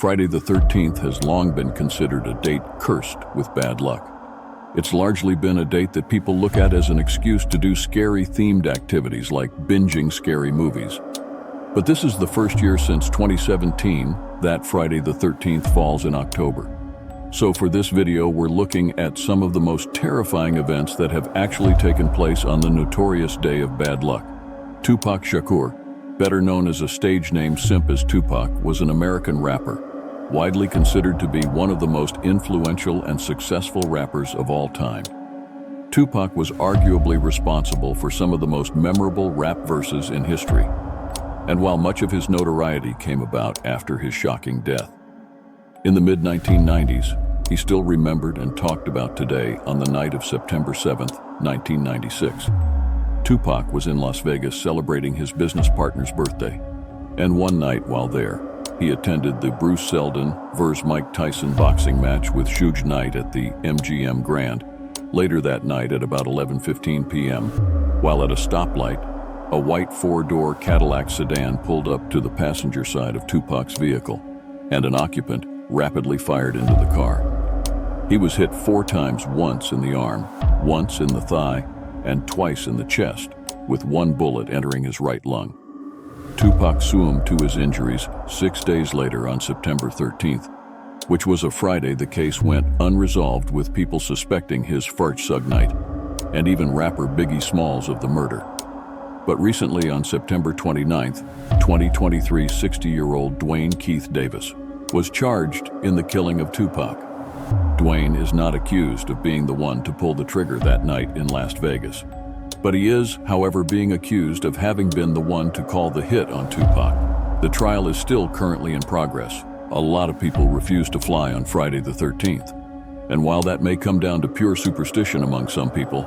Friday the 13th has long been considered a date cursed with bad luck. It's largely been a date that people look at as an excuse to do scary-themed activities like binging scary movies. But this is the first year since 2017 that Friday the 13th falls in October. So for this video, we're looking at some of the most terrifying events that have actually taken place on the notorious day of bad luck. Tupac Shakur, better known as a stage name Simp as Tupac, was an American rapper, widely considered to be one of the most influential and successful rappers of all time. Tupac was arguably responsible for some of the most memorable rap verses in history. And while much of his notoriety came about after his shocking death, in the mid-1990s, he still remembered and talked about today on the night of September 7, 1996. Tupac was in Las Vegas celebrating his business partner's birthday. And one night while there, he attended the Bruce Seldon vs. Mike Tyson boxing match with Suge Knight at the MGM Grand. Later that night at about 11:15 p.m., while at a stoplight, a white four-door Cadillac sedan pulled up to the passenger side of Tupac's vehicle, and an occupant rapidly fired into the car. He was hit 4 times, once in the arm, once in the thigh, and twice in the chest, with one bullet entering his right lung. Tupac succumbed to his injuries 6 days later on September 13th, which was a Friday. The case went unresolved, with people suspecting his fart Suge Knight, and even rapper Biggie Smalls of the murder. But recently on September 29th, 2023, 60-year-old Dwayne Keith Davis was charged in the killing of Tupac. Dwayne is not accused of being the one to pull the trigger that night in Las Vegas. But he is, however, being accused of having been the one to call the hit on Tupac. The trial is still currently in progress. A lot of people refuse to fly on Friday the 13th. And while that may come down to pure superstition among some people,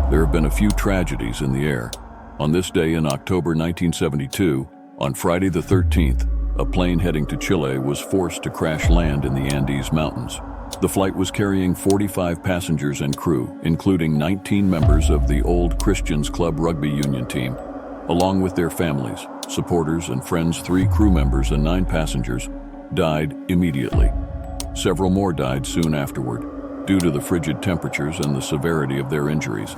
there have been a few tragedies in the air. On this day in October 1972, on Friday the 13th, a plane heading to Chile was forced to crash land in the Andes Mountains. The flight was carrying 45 passengers and crew, including 19 members of the Old Christians Club rugby union team, along with their families, supporters, and friends. 3 crew members and 9 passengers died immediately. Several more died soon afterward, due to the frigid temperatures and the severity of their injuries.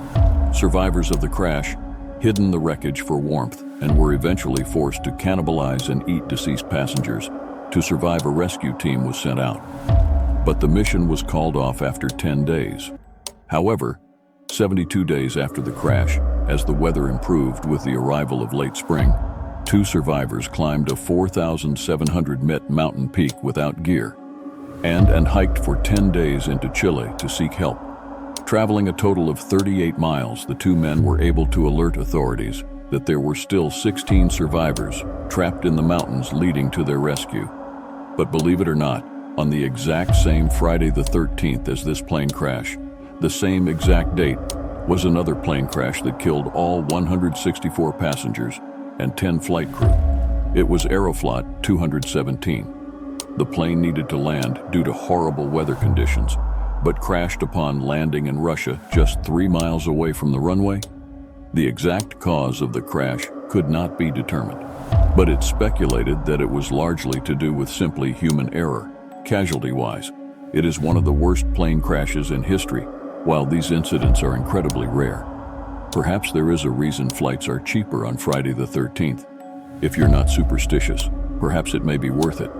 Survivors of the crash hid in the wreckage for warmth and were eventually forced to cannibalize and eat deceased passengers. To survive, a rescue team was sent out, but the mission was called off after 10 days. However, 72 days after the crash, as the weather improved with the arrival of late spring, 2 survivors climbed a 4,700-meter mountain peak without gear and hiked for 10 days into Chile to seek help. Traveling a total of 38 miles, the 2 men were able to alert authorities that there were still 16 survivors trapped in the mountains leading to their rescue. But believe it or not, on the exact same Friday the 13th as this plane crash, the same exact date, was another plane crash that killed all 164 passengers and 10 flight crew. It was Aeroflot 217. The plane needed to land due to horrible weather conditions, but crashed upon landing in Russia just 3 miles away from the runway. The exact cause of the crash could not be determined, but it's speculated that it was largely to do with simply human error. Casualty-wise, it is one of the worst plane crashes in history, while these incidents are incredibly rare. Perhaps there is a reason flights are cheaper on Friday the 13th. If you're not superstitious, perhaps it may be worth it.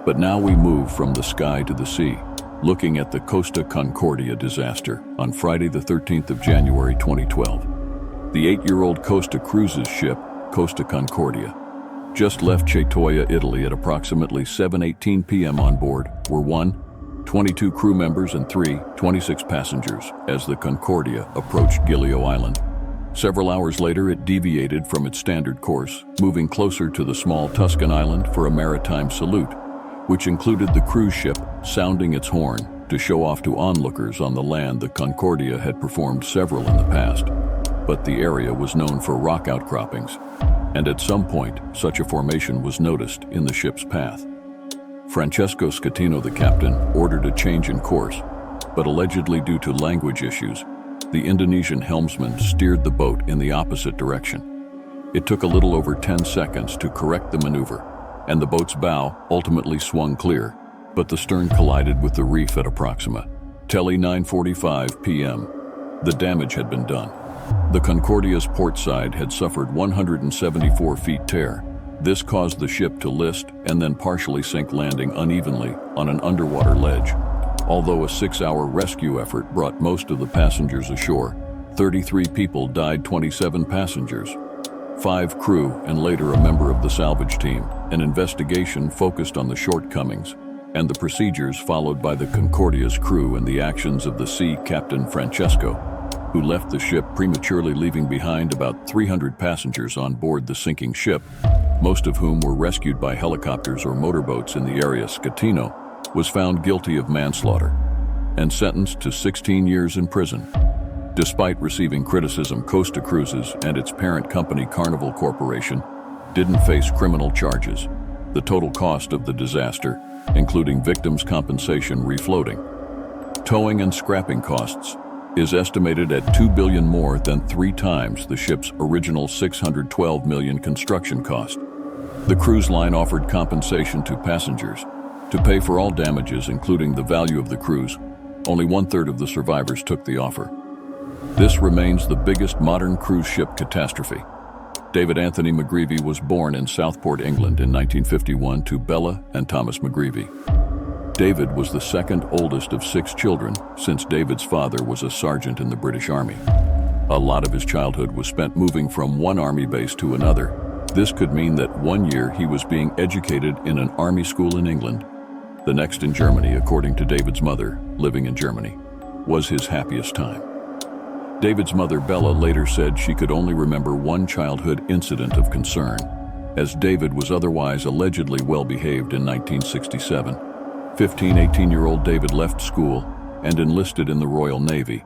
But now we move from the sky to the sea, looking at the Costa Concordia disaster on Friday the 13th of January 2012. The 8-year-old Costa Cruises ship, Costa Concordia, just left Cetoia, Italy at approximately 7:18 p.m. On board were 22 crew members and 26 passengers as the Concordia approached Giglio Island. Several hours later, it deviated from its standard course, moving closer to the small Tuscan island for a maritime salute, which included the cruise ship sounding its horn to show off to onlookers on the land. The Concordia had performed several in the past, but the area was known for rock outcroppings, and at some point, such a formation was noticed in the ship's path. Francesco Scatino, the captain, ordered a change in course, but allegedly due to language issues, the Indonesian helmsman steered the boat in the opposite direction. It took a little over 10 seconds to correct the maneuver, and the boat's bow ultimately swung clear, but the stern collided with the reef at approximate 9:45 p.m. The damage had been done. The Concordia's port side had suffered 174 feet tear. This caused the ship to list and then partially sink, landing unevenly on an underwater ledge. Although a 6-hour rescue effort brought most of the passengers ashore, 33 people died, 27 passengers, 5 crew, and later a member of the salvage team. An investigation focused on the shortcomings and the procedures followed by the Concordia's crew and the actions of the sea captain Francesco, who left the ship prematurely, leaving behind about 300 passengers on board the sinking ship, most of whom were rescued by helicopters or motorboats in the area. Scatino was found guilty of manslaughter and sentenced to 16 years in prison. Despite receiving criticism, Costa Cruises and its parent company Carnival Corporation didn't face criminal charges. The total cost of the disaster, including victims' compensation, refloating, towing, and scrapping costs, is estimated at $2 billion, more than 3 times the ship's original $612 million construction cost. The cruise line offered compensation to passengers to pay for all damages, including the value of the cruise. Only 1/3 of the survivors took the offer. This remains the biggest modern cruise ship catastrophe. David Anthony McGreevy was born in Southport, England in 1951 to Bella and Thomas McGreevy. David was the second oldest of 6 children, since David's father was a sergeant in the British Army. A lot of his childhood was spent moving from one army base to another. This could mean that one year he was being educated in an army school in England. The next in Germany, according to David's mother, living in Germany, was his happiest time. David's mother, Bella, later said she could only remember one childhood incident of concern, as David was otherwise allegedly well-behaved in 1967. 18-year-old David left school and enlisted in the Royal Navy.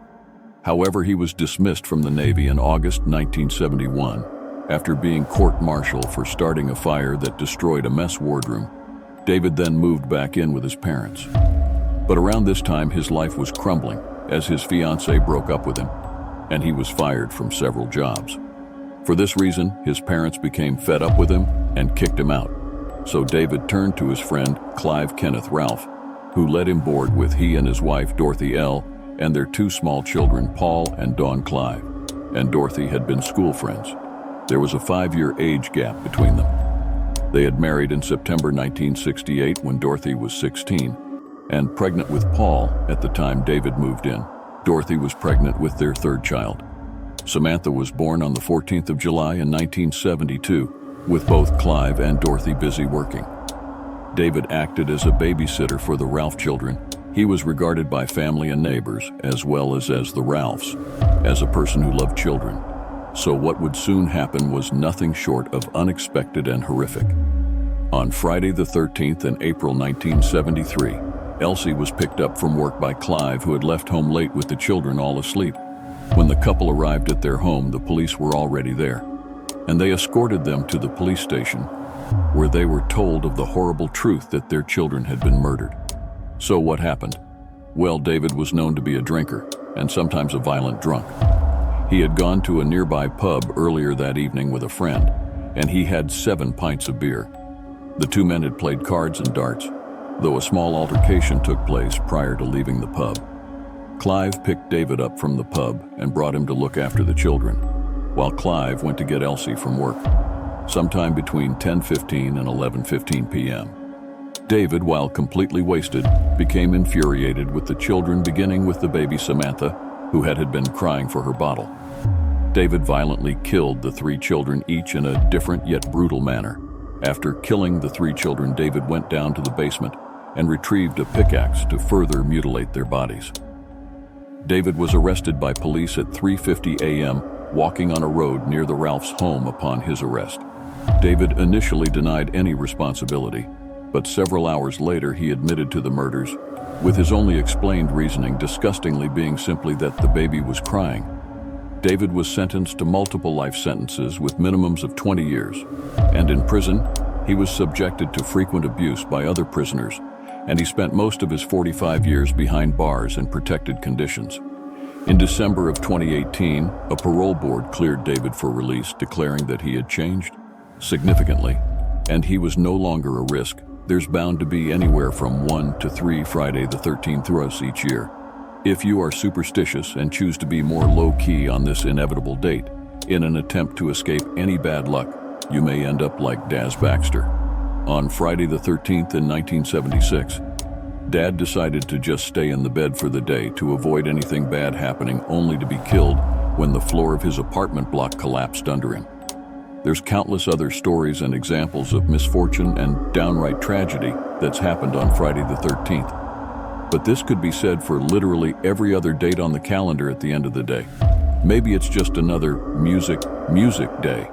However, he was dismissed from the Navy in August 1971 after being court-martialed for starting a fire that destroyed a mess wardroom. David then moved back in with his parents. But around this time, his life was crumbling as his fiancée broke up with him, and he was fired from several jobs. For this reason, his parents became fed up with him and kicked him out. So David turned to his friend, Clive Kenneth Ralph, who let him board with he and his wife, Dorothy L., and their 2 small children, Paul and Dawn Clive. And Dorothy had been school friends. There was a 5-year age gap between them. They had married in September 1968 when Dorothy was 16, and pregnant with Paul at the time David moved in. Dorothy was pregnant with their 3rd child. Samantha was born on the 14th of July in 1972, with both Clive and Dorothy busy working. David acted as a babysitter for the Ralph children. He was regarded by family and neighbors, as well as the Ralphs, as a person who loved children. So what would soon happen was nothing short of unexpected and horrific. On Friday the 13th in April 1973, Elsie was picked up from work by Clive, who had left home late with the children all asleep. When the couple arrived at their home, the police were already there, and they escorted them to the police station, where they were told of the horrible truth that their children had been murdered. So what happened? Well, David was known to be a drinker, and sometimes a violent drunk. He had gone to a nearby pub earlier that evening with a friend, and he had 7 pints of beer. The 2 men had played cards and darts, though a small altercation took place prior to leaving the pub. Clive picked David up from the pub and brought him to look after the children, while Clive went to get Elsie from work, sometime between 10:15 and 11:15 p.m. David, while completely wasted, became infuriated with the children, beginning with the baby Samantha, who had been crying for her bottle. David violently killed the 3 children, each in a different yet brutal manner. After killing the 3 children, David went down to the basement and retrieved a pickaxe to further mutilate their bodies. David was arrested by police at 3:50 a.m., walking on a road near the Ralph's home upon his arrest. David initially denied any responsibility, but several hours later he admitted to the murders, with his only explained reasoning disgustingly being simply that the baby was crying. David was sentenced to multiple life sentences with minimums of 20 years, and in prison, he was subjected to frequent abuse by other prisoners, and he spent most of his 45 years behind bars in protected conditions. In December of 2018, a parole board cleared David for release, declaring that he had changed significantly and he was no longer a risk, there's bound to be anywhere from 1 to 3 Friday the 13th thrusts each year. If you are superstitious and choose to be more low-key on this inevitable date, in an attempt to escape any bad luck, you may end up like Daz Baxter. On Friday the 13th in 1976, Dad decided to just stay in the bed for the day to avoid anything bad happening, only to be killed when the floor of his apartment block collapsed under him. There's countless other stories and examples of misfortune and downright tragedy that's happened on Friday the 13th. But this could be said for literally every other date on the calendar at the end of the day. Maybe it's just another music day.